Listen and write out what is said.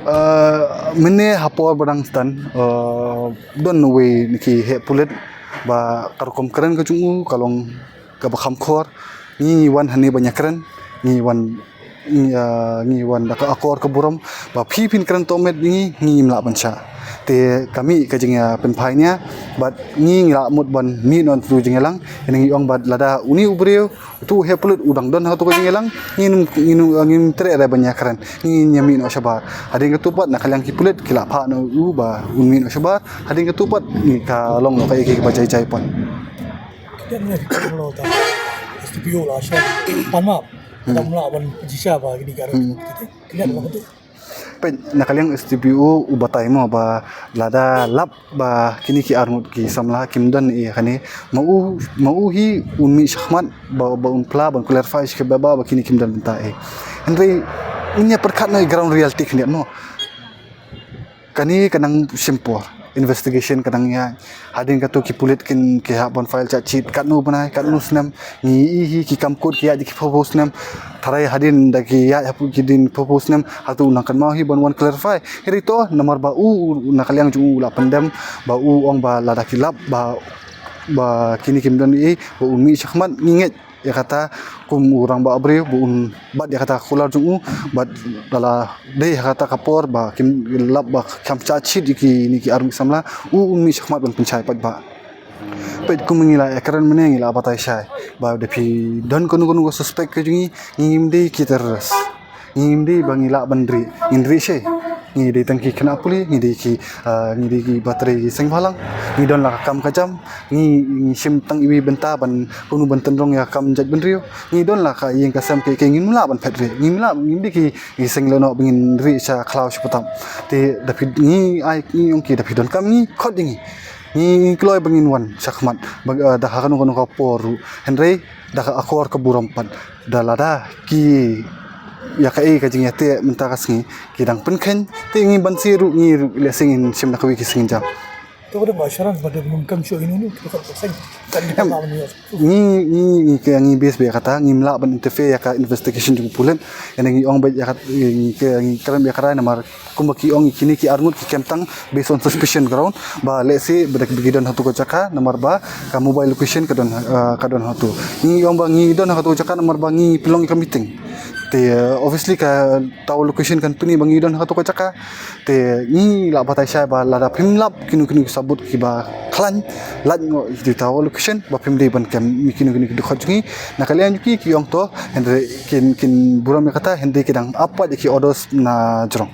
Mene hapor barang stan don we niki he pulet ba karukom keren ke jungu kalong ka bakam khor ni wan hani banyak keren ni wan ni wan da akor ke buram ba phin keren tomet ni mla bancha te kami ka jingya penphainya bat ni ngla mut ban mi non tu jingelang ni ong bat lada uni ubreu tu he pulut udang don ha tu ka jingelang ngin tre ada banyak keren ni nyami no shabar ading ketupat nak kalang ki pulut kila pha no u ba unmi no shabar ading ketupat ni ka long no ka iki ba jai jai pon kita ni kalau tak STPO lah sya panmap kita mula ban jisya ba gini garu kita ada betul pen nakalang STPO ubatai mo ba lada lap ba kini ki armut ki samla kimdan e khane mau hi unmi shahmat ba unpla ban clarify ke ba kini kimdan benta e andre inya perkhat no ground reality khne no kani kanang simpor investigation kadang ya hadin katu ki pulit kin ki ha bon file cha cheat kat nu banai kat nu snam ni hi ki kam code ki ya ki propose nam tharai hadin da ki ya hapu ki din propose nam hatu nakan mau hi bon one clarify herito nomor ba u nakaliang ju la pandam ba u ong ba la dakilap ba kini kimdan i ba umi shahmat nginget ya kata kum urang ba abre bun bat ya kata kular jungu bat dala dei kata kapor ba kim lab ba kam chachi diki niki armi samla umi shakmat ban pencai pat ba pet kum ngila ekran mene ngila batai syai ba depi don konu suspek ke jungi ngim dei kiteras ngim dei bangila bandri ngindri she ngi dei tangki kena puli ngi dei ki baterai seng phalang ngi don la kam kajam ngi sim tang iwi benta ban kunu ban tendrong ya kam jat benrio ngi don la ka yeng kasam ke ngin mula ban phetri ngi mula ngi di ki seng lono bingin ri cha khlaw shupatam te dapi ngi ai ngi ong ki dapi don kam ngi khod ngi kloy bangin wan sakmat da kanu ka poru henry da akor ke burampan da lada ki ya kai ka jing yate menta kasngi kidang penkhen te ngi bansiru ngi lesingin simna kawi kisingin jam tu ada masyarakat pada mengkam show ini kita seng kan kita mau ni ke ngi base be kata ngi mla ban interface ya ka investigation jung pulen yang ngi ong ba ya ngi ke ngi karam ya kara namar kumbaki ong kini ki armut ki kemtang based on suspicion ground ba let's say bedak bigidon hatu ko chaka namar ba ka mobile location kadon hatu ngi ong ba ngi don hatu chaka namar ba ngi pilong ka meeting te obviously ka tahu location kan puni bangi don hatu ko chaka te ni la batai sha ba la da phim lap kinu sabut ki ba khlan lat ngo di tahu location ba phim dei ban kam kinu khot jungi nakalian ki ong to hendre kin buram kata hende kidang apa ki odos na jrong